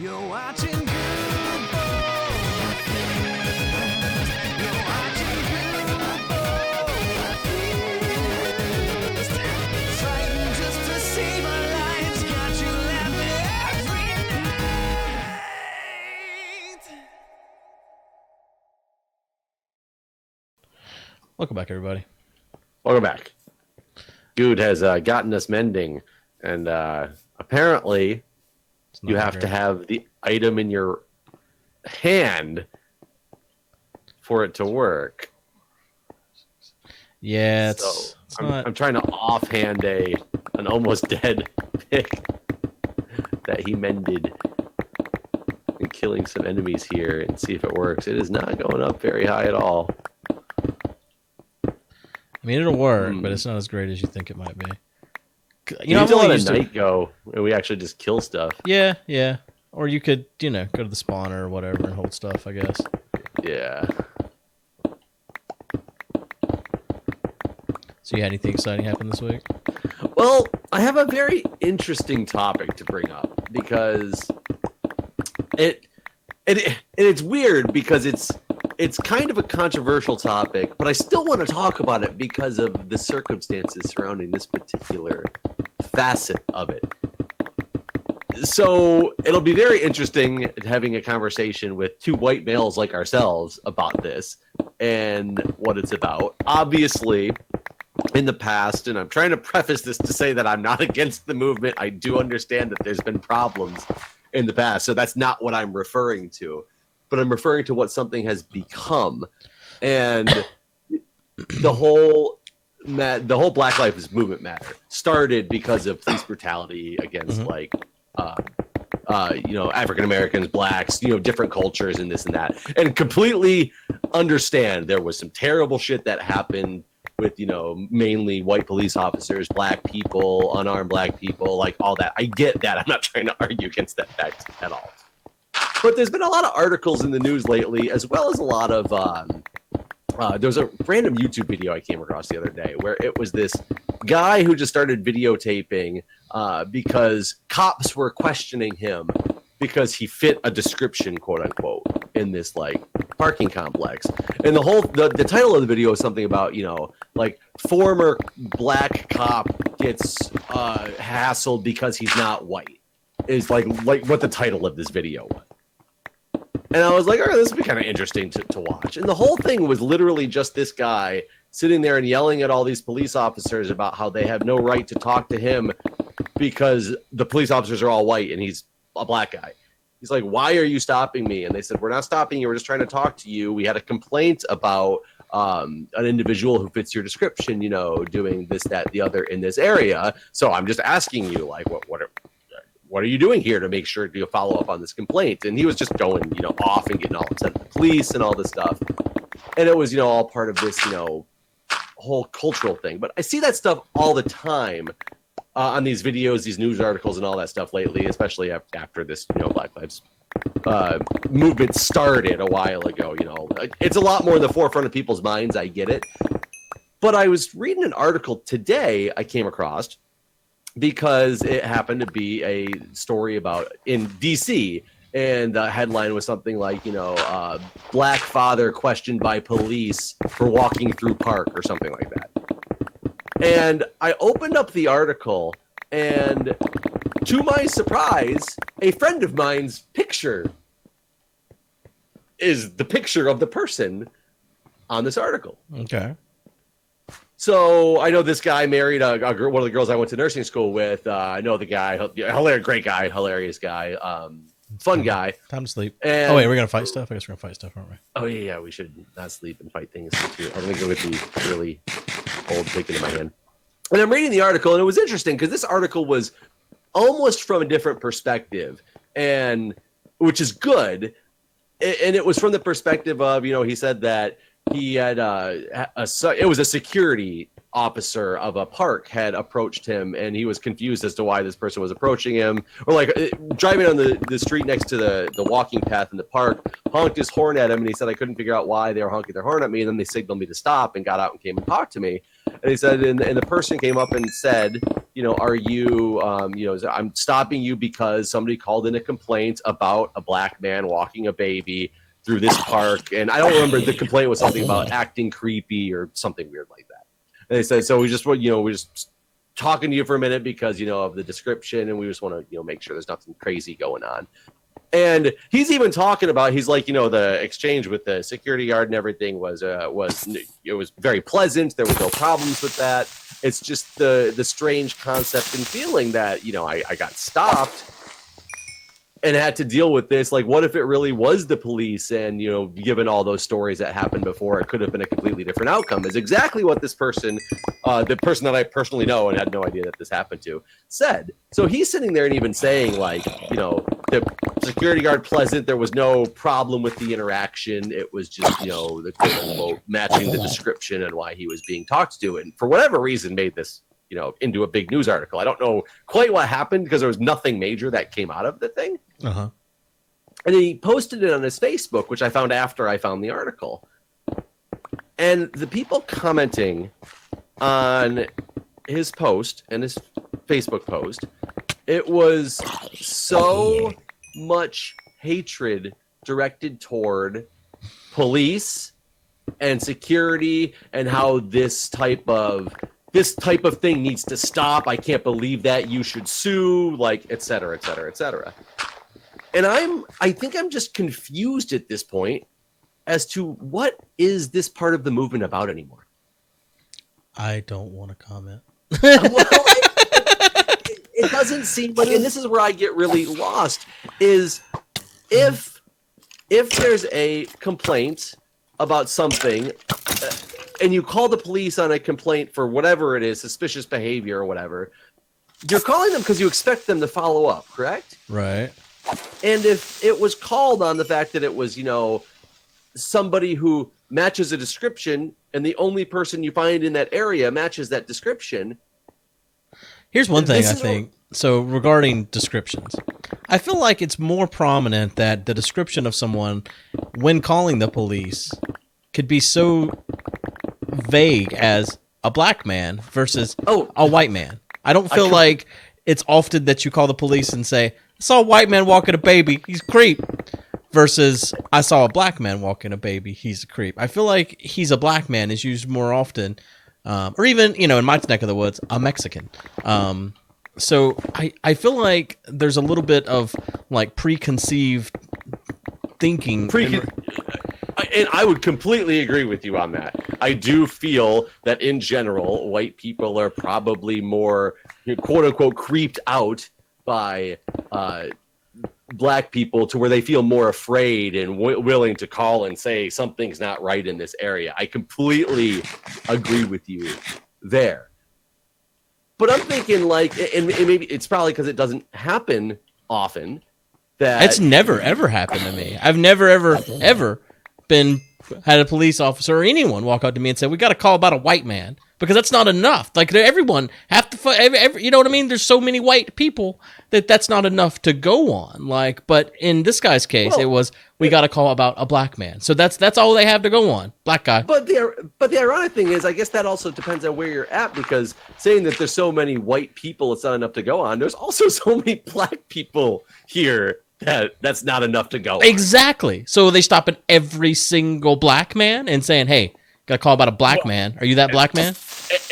You're watching Guude. You're watching Guude. Fighting just to save our lives. Got you laughing every night. Welcome back, everybody. Welcome back. Guude has gotten us mending, and apparently you have to have the item in your hand for it to work. Yeah, it's, So it's not. I'm trying to offhand an almost dead pig that he mended and killing some enemies here and see if it works. It is not going up very high at all. I mean, it'll work, but it's not as great as you think it might be. You know, let a night go, and we actually just kill stuff. Yeah, yeah. Or you could, go to the spawner or whatever and hold stuff, I guess. Yeah. So you had anything exciting happen this week? Well, I have a very interesting topic to bring up because it's weird because it's kind of a controversial topic, but I still want to talk about it because of the circumstances surrounding this particular facet of it. So it'll be very interesting having a conversation with two white males like ourselves about this and what it's about. Obviously, in the past, and I'm trying to preface this to say that I'm not against the movement. I do understand that there's been problems in the past, so that's not what I'm referring to. But I'm referring to what something has become, and the whole Black Lives Movement matter started because of police brutality against African Americans, blacks, different cultures and this and that, and completely understand there was some terrible shit that happened with mainly white police officers, black people, unarmed black people, like all that. I get that. I'm not trying to argue against that fact at all. But there's been a lot of articles in the news lately, as well as a lot of there was a random YouTube video I came across the other day where it was this guy who just started videotaping because cops were questioning him because he fit a description, quote unquote, in this parking complex. And the title of the video is something about, former black cop gets hassled because he's not white, is like what the title of this video was. And I was like, all right, this would be kind of interesting to watch. And the whole thing was literally just this guy sitting there and yelling at all these police officers about how they have no right to talk to him because the police officers are all white and he's a black guy. He's like, why are you stopping me? And they said, we're not stopping you. We're just trying to talk to you. We had a complaint about an individual who fits your description, doing this, that, the other in this area. So I'm just asking you, what are you doing here to make sure you follow up on this complaint? And he was just going, off and getting all upset at the police and all this stuff. And it was, all part of this, whole cultural thing. But I see that stuff all the time on these videos, these news articles and all that stuff lately, especially after this, Black Lives movement started a while ago. It's a lot more in the forefront of people's minds. I get it. But I was reading an article today I came across because it happened to be a story about in DC, and the headline was something like, black father questioned by police for walking through park or something like that. And I opened up the article, and to my surprise, a friend of mine's picture is the picture of the person on this article. Okay. So I know this guy married one of the girls I went to nursing school with. I know the guy, hilarious, great guy, hilarious guy, fun guy. Time to sleep. And, wait, we're gonna fight stuff. I guess we're gonna fight stuff, aren't we? Oh yeah, we should not sleep and fight things too. I'm gonna go with the really old ticket in my hand. And I'm reading the article, and it was interesting because this article was almost from a different perspective, and which is good. And it was from the perspective of, he said that he had it was a security officer of a park had approached him, and he was confused as to why this person was approaching him, or driving on the street next to the walking path in the park, honked his horn at him, and he said, I couldn't figure out why they were honking their horn at me, and then they signaled me to stop and got out and came and talked to me. And he said, and the person came up and said, are you, I'm stopping you because somebody called in a complaint about a black man walking a baby through this park. And I don't remember, the complaint was something about acting creepy or something weird like that. And they said, so we're just talking to you for a minute because, of the description. And we just want to, make sure there's nothing crazy going on. And he's even talking about, he's like, the exchange with the security guard and everything was very pleasant. There was no problems with that. It's just the strange concept and feeling that, I got stopped and had to deal with this. Like, what if it really was the police? And, given all those stories that happened before, it could have been a completely different outcome, is exactly what this person, the person that I personally know and had no idea that this happened to, said. So he's sitting there and even saying, like, the security guard pleasant, there was no problem with the interaction. It was just, the quote unquote matching the description and why he was being talked to. And for whatever reason made this, into a big news article. I don't know quite what happened because there was nothing major that came out of the thing. Uh-huh. And he posted it on his Facebook, which I found after I found the article. And the people commenting on his post and his Facebook post, it was so much hatred directed toward police and security and how this type of thing needs to stop. I can't believe that. You should sue, like, et cetera, et cetera, et cetera. And I think I'm just confused at this point as to what is this part of the movement about anymore. I don't want to comment. Well, it doesn't seem like, and this is where I get really lost, is if there's a complaint about something, and you call the police on a complaint for whatever it is, suspicious behavior or whatever, you're calling them because you expect them to follow up, correct? Right. And if it was called on the fact that it was, somebody who matches a description and the only person you find in that area matches that description. Here's one thing I think. So regarding descriptions, I feel like it's more prominent that the description of someone when calling the police could be so vague as a black man versus a white man. I don't feel like it's often that you call the police and say, I saw a white man walking a baby, he's a creep, versus I saw a black man walking a baby, he's a creep. I feel like he's a black man is used more often, or even, in my neck of the woods, a Mexican. So I feel like there's a little bit of like preconceived thinking. And I would completely agree with you on that. I do feel that in general, white people are probably more, quote unquote, creeped out by black people to where they feel more afraid and willing to call and say something's not right in this area. I completely agree with you there. But I'm thinking like, and maybe it's probably because it doesn't happen often. That it's never ever happened to me. I've never ever had a police officer or anyone walk up to me and say, we got to call about a white man, because that's not enough. Like everyone have to, you know what I mean? There's so many white people that's not enough to go on. Like, but in this guy's case, it was, we got to call about a black man. So that's all they have to go on. Black guy. But the ironic thing is, I guess that also depends on where you're at, because saying that there's so many white people, it's not enough to go on. There's also so many black people here that's not enough to go on. Exactly. So they stopping every single black man and saying, hey, got to call about a black man. Are you that black man?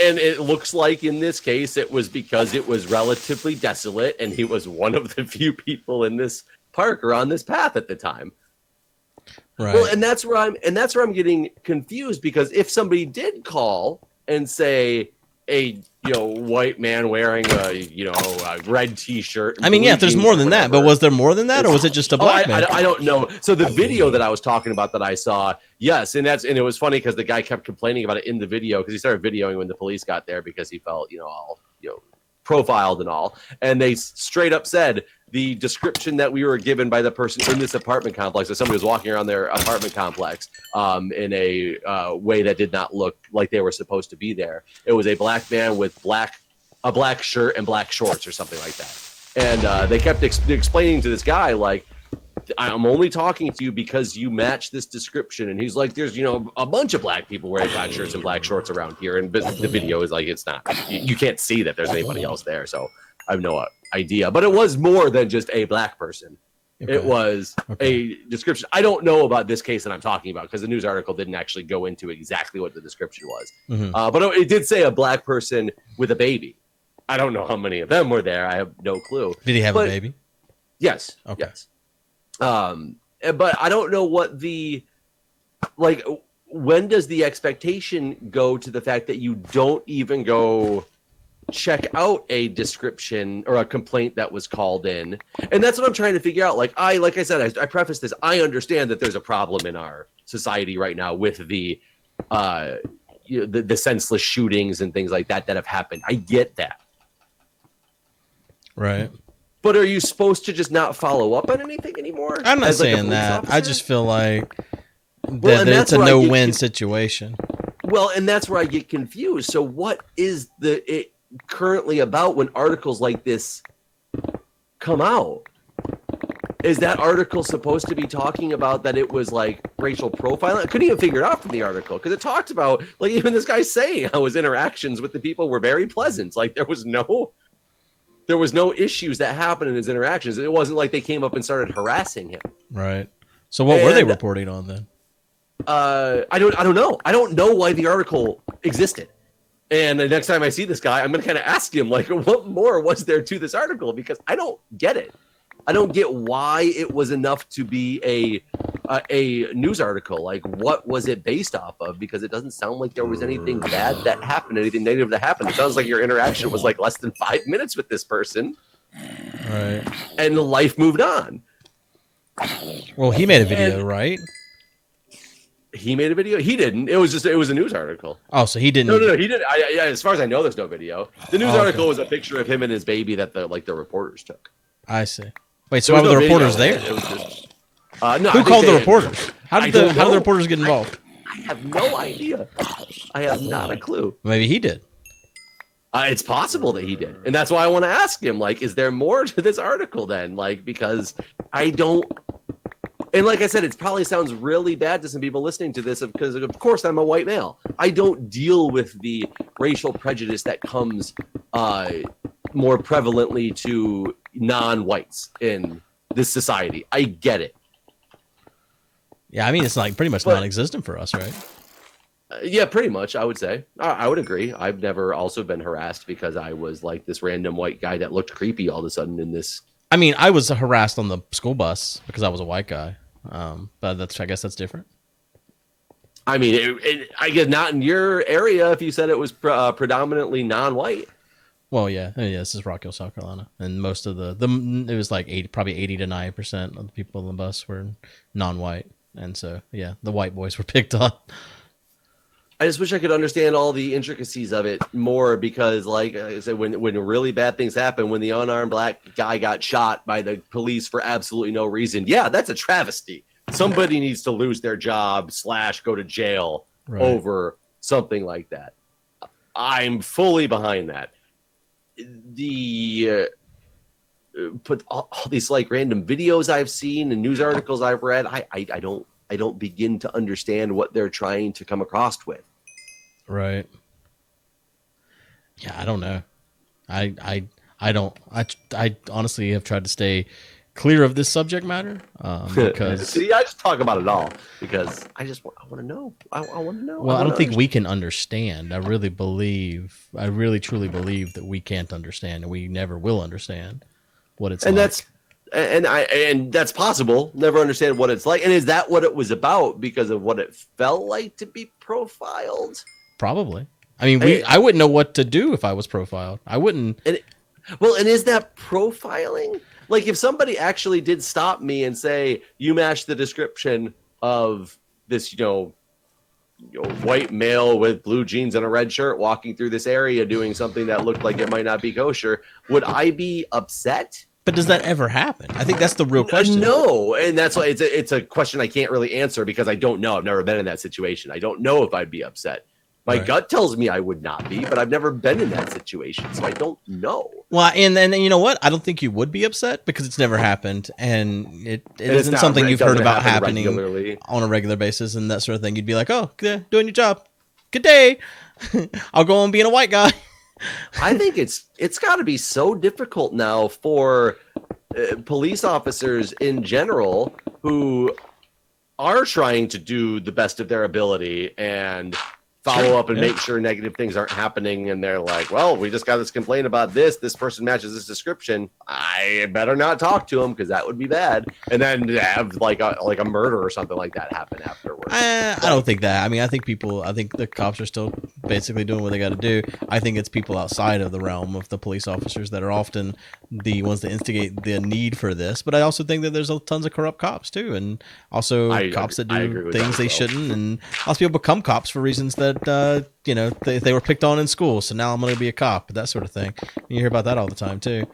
And it looks like in this case, it was because it was relatively desolate and he was one of the few people in this park or on this path at the time. Right. Well, and that's where I'm getting confused, because if somebody did call and say a white man wearing a red T-shirt. I mean, yeah, there's more than that, but was there more than that, or was it just a black man? I don't know. So the video that I was talking about that I saw, yes, and it was funny because the guy kept complaining about it in the video, because he started videoing when the police got there because he felt all profiled and all, and they straight up said the description that we were given by the person in this apartment complex, that somebody was walking around their apartment complex in a way that did not look like they were supposed to be there. It was a black man with a black shirt and black shorts or something like that. And they kept explaining to this guy, like, I'm only talking to you because you match this description. And he's like, there's, a bunch of black people wearing black shirts and black shorts around here. And the video is like, it's not, you can't see that there's anybody else there. So I have no idea. But it was more than just a black person. Okay. It was a description. I don't know about this case that I'm talking about because the news article didn't actually go into exactly what the description was. Mm-hmm. But it did say a black person with a baby. I don't know how many of them were there. I have no clue. Did he have a baby? Yes. Okay. Yes. But I don't know what when does the expectation go to the fact that you don't even go check out a description or a complaint that was called in? And that's what I'm trying to figure out. Like I said, I preface this. I understand that there's a problem in our society right now with the senseless shootings and things like that have happened. I get that. Right. But are you supposed to just not follow up on anything anymore? I'm not saying that. Officer? I just feel like that it's a no-win situation. Well, and that's where I get confused. So what is it currently about when articles like this come out? Is that article supposed to be talking about that it was like racial profiling? I couldn't even figure it out from the article because it talked about like even this guy saying how his interactions with the people were very pleasant. Like there was no issues that happened in his interactions. It wasn't like they came up and started harassing him. Right. So what were they reporting on then? I don't know. I don't know why the article existed. And the next time I see this guy, I'm going to kind of ask him, like, what more was there to this article? Because I don't get it. I don't get why it was enough to be a news article. Like, what was it based off of? Because it doesn't sound like there was anything bad that happened, anything negative that happened. It sounds like your interaction was like less than 5 minutes with this person. Right. And life moved on. Well, he made a video, right? He made a video? He didn't. It was a news article. Oh, so he didn't. No, he didn't. As far as I know, there's no video. The news article was a picture of him and his baby that the reporters took. I see. Wait, so why were the reporters there? It was just, no, who called the reporters? How did the reporters get involved? I have no idea. I have not a clue. Maybe he did. It's possible that he did. And that's why I want to ask him, like, is there more to this article then? Like, because I don't. And like I said, it probably sounds really bad to some people listening to this because, of course, I'm a white male. I don't deal with the racial prejudice that comes more prevalently to non-whites in this society. I get it. Yeah, I mean, it's like pretty much non-existent for us, right? Yeah, pretty much, I would say. I would agree. I've never also been harassed because I was like this random white guy that looked creepy all of a sudden in this. I mean, I was harassed on the school bus because I was a white guy. But I guess that's different. I mean, I guess not in your area if you said it was predominantly non-white. Well, yeah, this is Rock Hill, South Carolina, and most of it was like probably 80 to 90% of the people on the bus were non-white, and so yeah, the white boys were picked up. I just wish I could understand all the intricacies of it more because, like I said, when really bad things happen, when the unarmed black guy got shot by the police for absolutely no reason, yeah, that's a travesty. Somebody needs to lose their job / go to jail over something like that. I'm fully behind that. Put all these like random videos I've seen and news articles I've read, I don't begin to understand what they're trying to come across with. Right. Yeah, I don't know. I don't. I honestly have tried to stay clear of this subject matter because see, I just talk about it all because I want to know. I want to know. Well, I don't think we can understand. I really truly believe that we can't understand, and we never will understand what it's like. And that's possible. Never understand what it's like. And is that what it was about because of what it felt like to be profiled? Probably. I mean, I wouldn't know what to do if I was profiled. I wouldn't. And is that profiling? Like if somebody actually did stop me and say, you match the description of this, white male with blue jeans and a red shirt walking through this area doing something that looked like it might not be kosher, would I be upset? But does that ever happen? I think that's the real question. No, and that's why it's a question I can't really answer because I don't know. I've never been in that situation. I don't know if I'd be upset. My Right. gut tells me I would not be, but I've never been in that situation, so I don't know. Well, and then you know what? I don't think you would be upset because it's never happened, and it And it's isn't not- something it you've heard doesn't about happen happening regularly. on a regular basis and that sort of thing. You'd be like, oh, yeah, doing your job. Good day. I'll go on being a white guy. I think it's got to be so difficult now for police officers in general who are trying to do the best of their ability and follow up and make sure negative things aren't happening, and they're like, well, we just got this complaint about this person matches this description, I better not talk to him because that would be bad, and then have like a murder or something like that happen afterwards. I don't think that. I mean, I think the cops are still basically doing what they got to do. I think it's people outside of the realm of the police officers that are often the ones that instigate the need for this. But I also think that there's tons of corrupt cops too, and also cops that do things they shouldn't, and lots of people become cops for reasons that they were picked on in school. So now I'm going to be a cop, that sort of thing. You hear about that all the time too.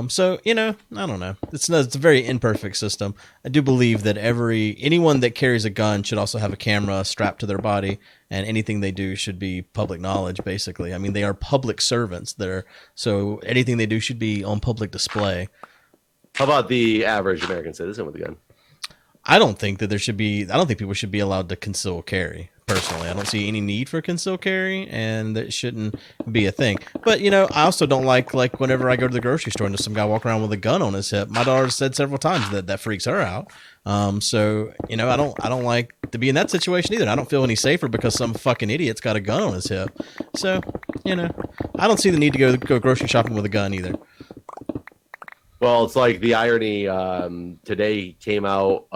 So I don't know. It's a very imperfect system. I do believe that anyone that carries a gun should also have a camera strapped to their body, and anything they do should be public knowledge. Basically, I mean, they are public servants. So anything they do should be on public display. How about the average American citizen with a gun? I don't think people should be allowed to conceal carry. Personally, I don't see any need for concealed carry, and that shouldn't be a thing. But I also don't like whenever I go to the grocery store and there's some guy walking around with a gun on his hip. My daughter said several times that freaks her out. So I don't like to be in that situation either. I don't feel any safer because some fucking idiot's got a gun on his hip. So I don't see the need to go grocery shopping with a gun either. Well, it's like the irony. Today came out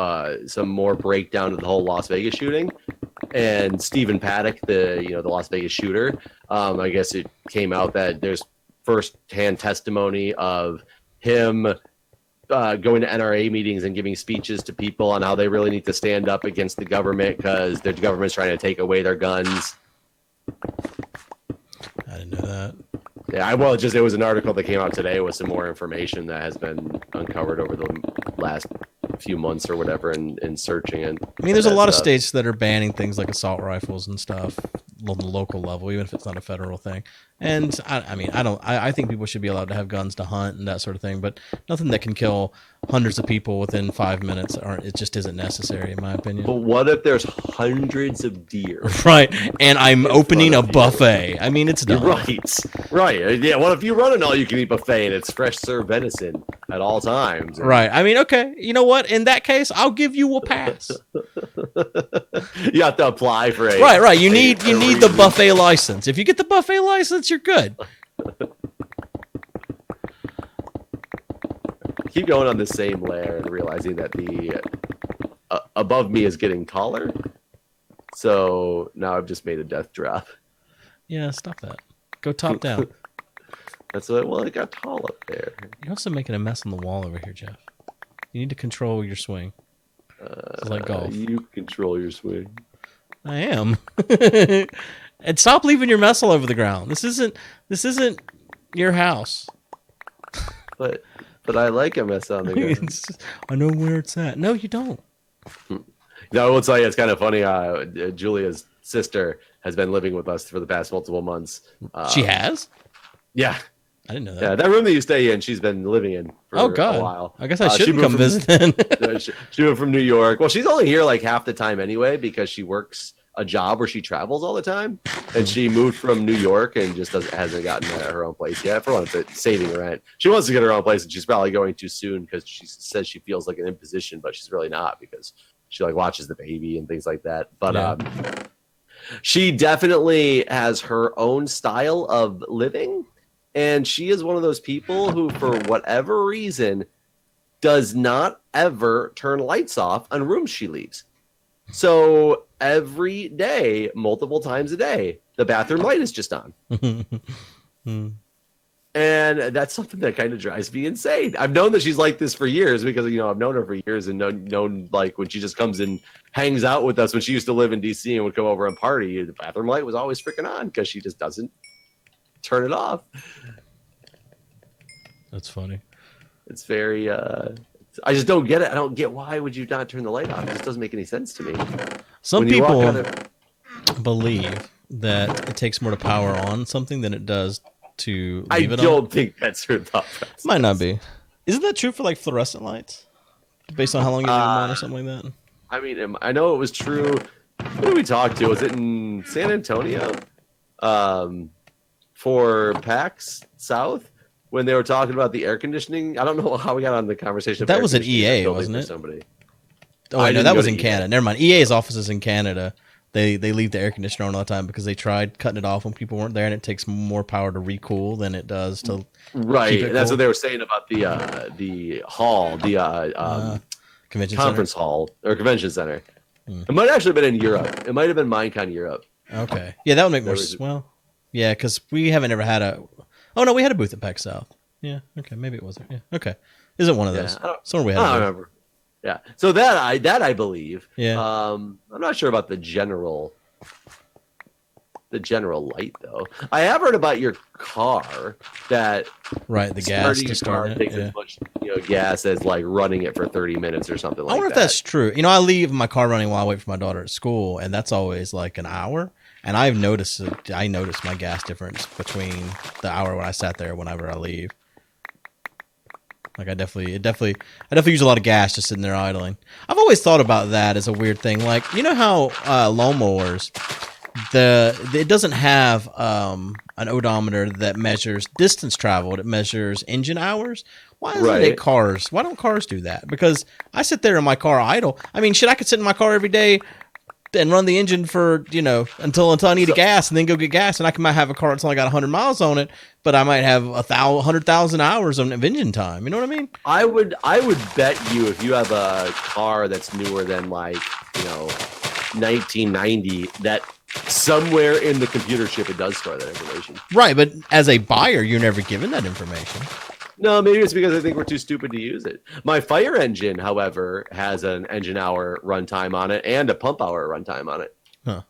some more breakdown of the whole Las Vegas shooting, and Stephen Paddock, the Las Vegas shooter. I guess it came out that there's first-hand testimony of him going to NRA meetings and giving speeches to people on how they really need to stand up against the government because the government's trying to take away their guns. I didn't know that. Yeah, it was an article that came out today with some more information that has been uncovered over the last few months or whatever in searching it. I mean, there's a lot of states that are banning things like assault rifles and stuff on the local level, even if it's not a federal thing. And I think people should be allowed to have guns to hunt and that sort of thing, but nothing that can kill hundreds of people within 5 minutes, it just isn't necessary, in my opinion. But what if there's hundreds of deer? Right, and I'm opening a buffet. I mean, it's dumb. Right. Yeah, what if you run an all-you-can-eat buffet and it's fresh served venison at all times? Right. I mean, okay, you know what? In that case, I'll give you a pass. You have to apply for a right. You need the buffet license. If you get the buffet license, you're good. Keep going on the same layer and realizing that the above me is getting taller. So now I've just made a death drop. Yeah, stop that. Go top down. That's what. Well, it got tall up there. You're also making a mess on the wall over here, Jeff. You need to control your swing. It's like golf. You control your swing. I am. And stop leaving your mess all over the ground. This isn't your house. But I like a mess on the ground. I know where it's at. No, you don't. No, I will tell you, it's kind of funny. Julia's sister has been living with us for the past multiple months. She has? Yeah. I didn't know that. Yeah, that room that you stay in, she's been living in for a while. I guess I shouldn't come visit then. She moved from New York. Well, she's only here like half the time anyway because she works a job where she travels all the time. And she moved from New York and just hasn't gotten her own place yet. For one, it's saving rent. She wants to get her own place, and she's probably going too soon because she says she feels like an imposition, but she's really not because she watches the baby and things like that. But she definitely has her own style of living. And she is one of those people who, for whatever reason, does not ever turn lights off on rooms she leaves. So every day, multiple times a day, the bathroom light is just on. And that's something that kind of drives me insane. I've known that she's like this for years because, I've known her for years and known like when she just comes and hangs out with us when she used to live in DC and would come over and party, the bathroom light was always freaking on because she just doesn't turn it off. That's funny. It's very I just don't get it. I don't get why would you not turn the light off? It just doesn't make any sense to me. Some people believe that it takes more to power on something than it does to I leave it don't on? think that's her thought process. Might not be. Isn't that true for like fluorescent lights? Based on how long you leave them on or something like that? I mean, I know it was true. Who did we talk to? Was it in San Antonio? For PAX South? When they were talking about the air conditioning? I don't know how we got on the conversation. That was at EA, wasn't it? Somebody. Oh, wait, no, that was in Canada. Never mind. EA's office is in Canada. They leave the air conditioner on all the time because they tried cutting it off when people weren't there, and it takes more power to recool than it does to right. Keep it That's cool. what they were saying about the hall, the convention conference center. hall or convention center. It might have actually been in Europe. It might have been Minecon Europe. Okay, yeah, that would make more There was- sense. Well, yeah, because we haven't ever had a. Oh no, we had a booth at PAX South. Yeah, okay, maybe it was there. Yeah, okay, isn't one of those? I don't- Somewhere we had. I a don't booth. remember. Yeah. So that I believe. Yeah. I'm not sure about the general light though. I have heard about your car that Right, the gas starting to your start car it. takes Yeah. as much gas as like running it for 30 minutes or something I like wonder that. if that's true. You know, I leave my car running while I wait for my daughter at school, and that's always like an hour. And I've noticed I noticed my gas difference between the hour when I sat there whenever I leave. Like I definitely use a lot of gas just sitting there idling. I've always thought about that as a weird thing. Like, you know how lawnmowers, it doesn't have an odometer that measures distance traveled. It measures engine hours. Why doesn't it cars? Why don't cars do that? Because I sit there in my car idle. I mean, shit, I could sit in my car every day and run the engine for, until I need a gas and then go get gas. And I might have a car that's only got 100 miles on it, but I might have 100,000 hours of engine time. You know what I mean? I would bet you if you have a car that's newer than 1990, that somewhere in the computer chip it does store that information. Right, but as a buyer, you're never given that information. No, maybe it's because I think we're too stupid to use it. My fire engine, however, has an engine hour runtime on it and a pump hour runtime on it. Huh.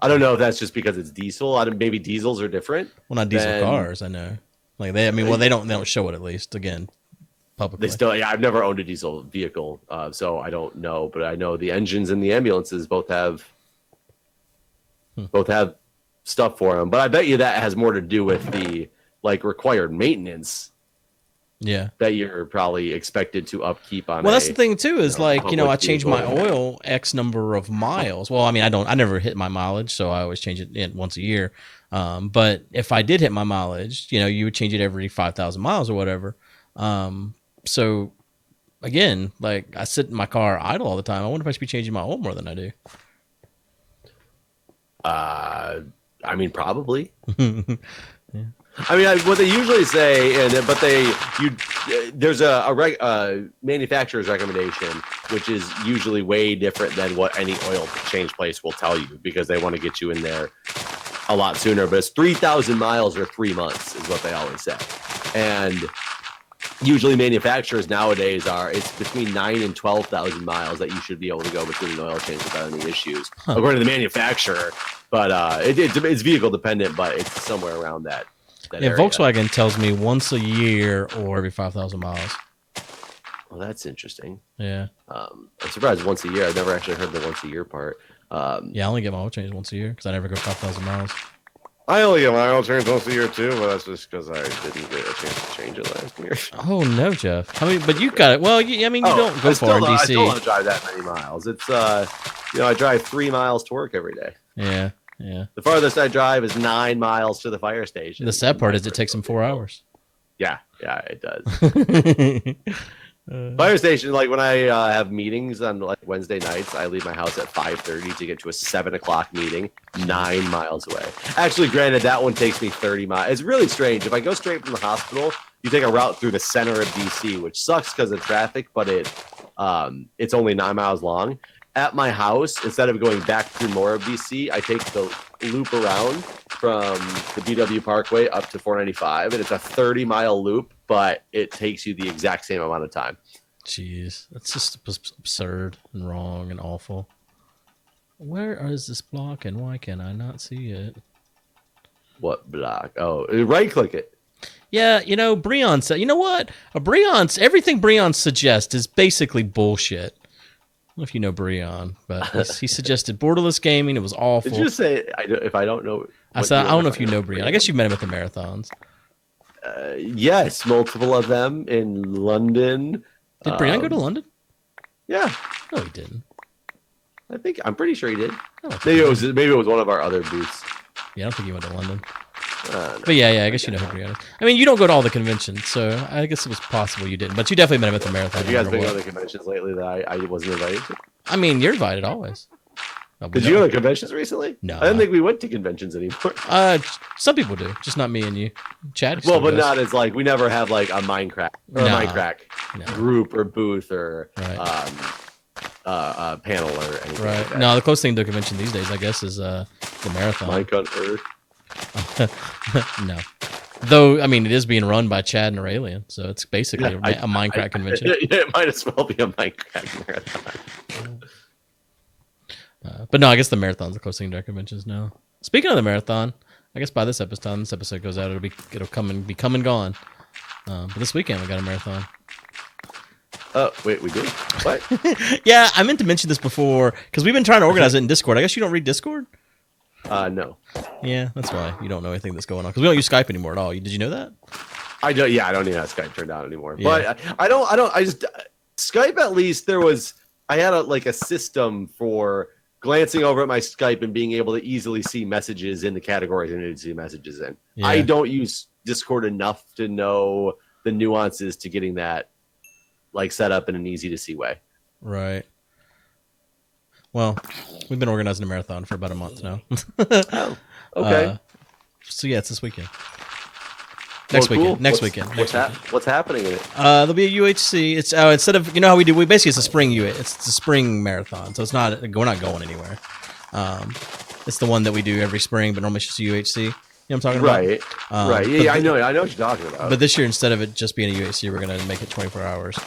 I don't know if that's just because it's diesel. Maybe diesels are different. Well, not diesel cars, I know. Like they don't show it at least again publicly. They still, I've never owned a diesel vehicle, so I don't know. But I know the engines and the ambulances both have stuff for them. But I bet you that has more to do with the required maintenance. Yeah, that you're probably expected to upkeep on. Well, that's the thing too. Is I change vehicle. my oil X number of miles. Well, I mean, I never hit my mileage, so I always change it once a year. But if I did hit my mileage, you would change it every 5,000 miles or whatever. So again, I sit in my car idle all the time. I wonder if I should be changing my oil more than I do. I mean, probably. Yeah. I mean, what they usually say, there's a manufacturer's recommendation, which is usually way different than what any oil change place will tell you because they want to get you in there a lot sooner. But it's 3,000 miles or 3 months is what they always say. And usually manufacturers nowadays it's between 9,000 and 12,000 miles that you should be able to go between an oil change without any issues, according to the manufacturer. But it's vehicle dependent, but it's somewhere around that. Yeah, area. Volkswagen tells me once a year or every 5,000 miles. Well, that's interesting. Yeah. I'm surprised once a year. I've never actually heard the once a year part. Yeah, I only get my oil change once a year because I never go 5,000 miles. I only get my oil change once a year too, but that's just because I didn't get a chance to change it last year. Oh no, Jeff. I mean, but you got it. Well, you don't go far in DC. I still don't drive that many miles. It's I drive 3 miles to work every day. Yeah. Yeah. The farthest I drive is 9 miles to the fire station. The sad part is it takes them 4 hours. Yeah, it does. Fire station, when I have meetings on Wednesday nights, I leave my house at 5:30 to get to a 7 o'clock meeting 9 miles away. Actually, granted, that one takes me 30 miles. It's really strange. If I go straight from the hospital, you take a route through the center of DC, which sucks because of traffic, but it's only 9 miles long. At my house, instead of going back through more of DC, I take the loop around from the BW Parkway up to 495, and it's a 30-mile loop, but it takes you the exact same amount of time. Jeez, that's just absurd and wrong and awful. Where is this block, and why can I not see it? What block? Oh, right-click it. Yeah, Breon said, you know what? Everything Breon suggests is basically bullshit. know if you know Breon, but he suggested borderless gaming. It was awful. Did you say if I don't know? I said I don't know if you know Breon. I guess you met him at the marathons. Yes, multiple of them in London. Did Breon go to London? Yeah. No, he didn't. I'm pretty sure he did. Oh, Maybe it was one of our other booths. Yeah, I don't think he went to London. No. But yeah, I guess you know who Breon is. I mean, you don't go to all the conventions, so I guess it was possible you didn't. But you definitely met him at the marathon. Have you guys been going to conventions lately that I wasn't invited to? I mean, you're invited always. Did you go to conventions recently? No. I didn't think we went to conventions anymore. Some people do, just not me and you. Chad. Well, but not as like we never have like a Mindcrack or a Mindcrack group or booth or panel or anything. Right. Like that. No, the closest thing to a convention these days, I guess, is the marathon. Minecraft. No. Though, I mean, it is being run by Chad and Aurelian, so it's basically a Mindcrack convention. It might as well be a Mindcrack marathon. But no, I guess the marathon's the closest thing to our conventions now. Speaking of the marathon, I guess by this episode goes out, it'll come and gone. But this weekend we got a marathon. Oh, wait, we did? What? Yeah, I meant to mention this before because we've been trying to organize it in Discord. I guess you don't read Discord? No. Yeah, that's why you don't know anything that's going on because we don't use Skype anymore at all. Did you know that? I don't. Yeah, I don't even have Skype turned on anymore. Yeah. But I don't. I just Skype. At least I had a system for glancing over at my Skype and being able to easily see messages in the categories I need to see messages in. Yeah. I don't use Discord enough to know the nuances to getting that set up in an easy to see way. Right. Well, we've been organizing a marathon for about a month now. Oh, okay. So yeah, it's this weekend. Next weekend. What's happening in it? There'll be a UHC. It's instead of how we do. It's a spring It's a spring marathon, so it's not. We're not going anywhere. It's the one that we do every spring, but normally it's just a UHC. You know what I'm talking about? Right. Right. Yeah, I know what you're talking about. But this year, instead of it just being a UHC, we're gonna make it 24 hours.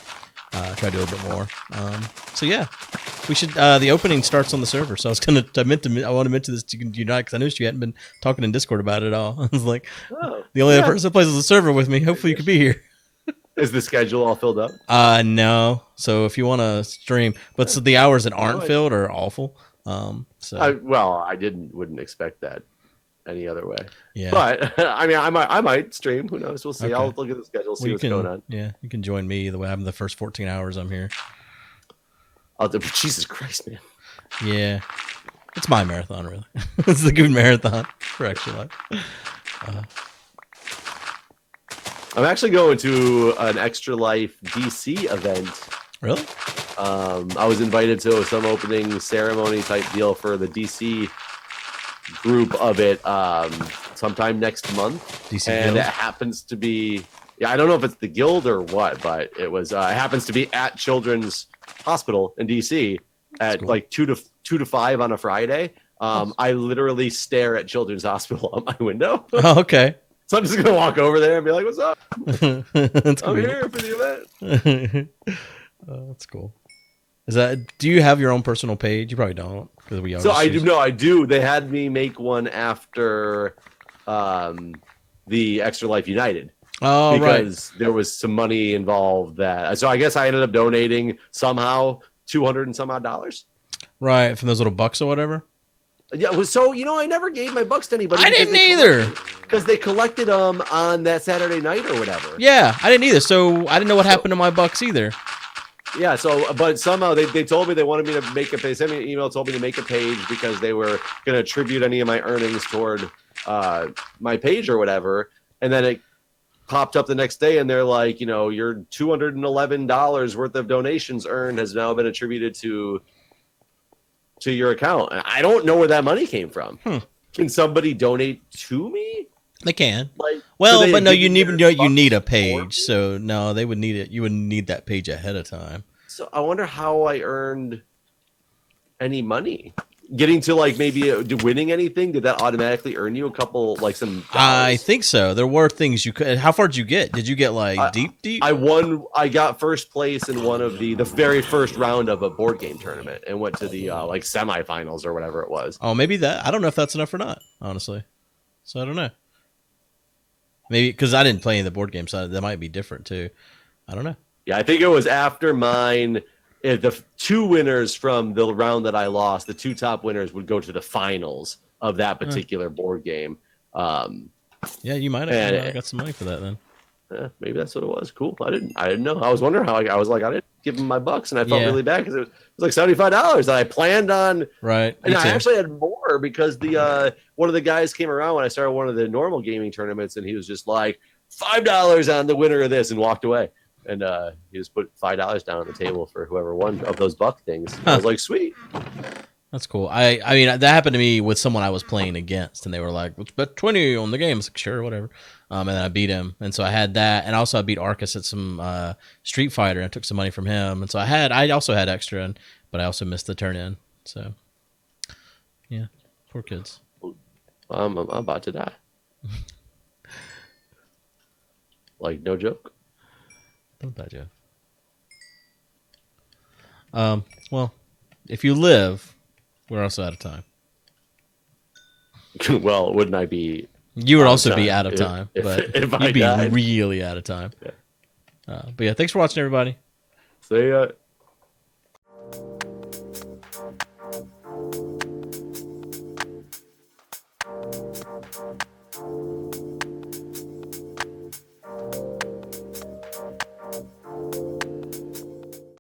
Try to do a bit more. So yeah, we should. The opening starts on the server, so I want to mention this to you not because I noticed you hadn't been talking in Discord about it at all. I was like, the only other person that plays on the server with me. Hopefully, you could be here. Is the schedule all filled up? No. So if you want to stream, but so the hours that aren't filled are awful. I wouldn't expect that any other way. Yeah. But I mean, I might stream. Who knows? We'll see. Okay. I'll look at the schedule, see what's going on. Yeah, you can join me the way I'm the first 14 hours I'm here. Jesus Christ, man. Yeah. It's my marathon, really. It's the Guude marathon for Extra Life. I'm actually going to an Extra Life DC event. Really? I was invited to some opening ceremony type deal for the DC group of it sometime next month. DC and Guild? It happens to be I don't know if it's the guild or what, but it was it happens to be at Children's Hospital in DC at cool. 2 to 5 on a Friday. I literally stare at Children's Hospital out my window. Oh, okay. So I'm just gonna walk over there and be like, "What's up? That's cool. I'm here for the event." That's cool. Do you have your own personal page? You probably don't because we. So I do. No, I do. They had me make one after the Extra Life United. Oh, because there was some money involved. So I guess I ended up donating somehow $200 and some odd. Right, from those little bucks or whatever. Yeah. So I never gave my bucks to anybody. I didn't either. Because they collected them on that Saturday night or whatever. Yeah, I didn't either. So I didn't know what happened to my bucks either. Yeah, but somehow they told me they wanted me to make they sent me an email, told me to make a page because they were going to attribute any of my earnings toward my page or whatever. And then it popped up the next day and they're like, your $211 worth of donations earned has now been attributed to your account. And I don't know where that money came from. Can somebody donate to me? They can. But no, you need a page. So no, they would need it. You would need that page ahead of time. So I wonder how I earned any money. Getting to maybe winning anything, did that automatically earn you a couple some dollars? I think so. There were things you could. How far did you get? Did you get deep? I won. I got first place in one of the very first round of a board game tournament and went to the semifinals or whatever it was. Oh, maybe that. I don't know if that's enough or not, honestly. So I don't know. Maybe because I didn't play in the board game side, that might be different too. I don't know. Yeah, I think it was after mine. the two winners from the round that I lost, the two top winners would go to the finals of that particular board game. Yeah, you might have got some money for that then. Maybe that's what it was. Cool. I didn't know. I was wondering how I was like, I didn't give him my bucks, and I felt really bad because it was like $75 that I planned on. Right. And I actually had more because the one of the guys came around when I started one of the normal gaming tournaments, and he was just like $5 on the winner of this and walked away. And he just put $5 down on the table for whoever won of those buck things. I was like, sweet. That's cool. I mean, that happened to me with someone I was playing against, and they were like, let's bet 20 on the game. I was like, sure, whatever. And then I beat him. And so I had that. And also I beat Arcus at some Street Fighter and I took some money from him. And so I also had extra, but I also missed the turn in. So, yeah, poor kids. I'm about to die. Like, no joke. Don't die, Joe. Well, if you live, we're also out of time. Well, wouldn't I be? You would also be out of time, but if you'd be really out of time. Yeah. But yeah, thanks for watching, everybody. See ya.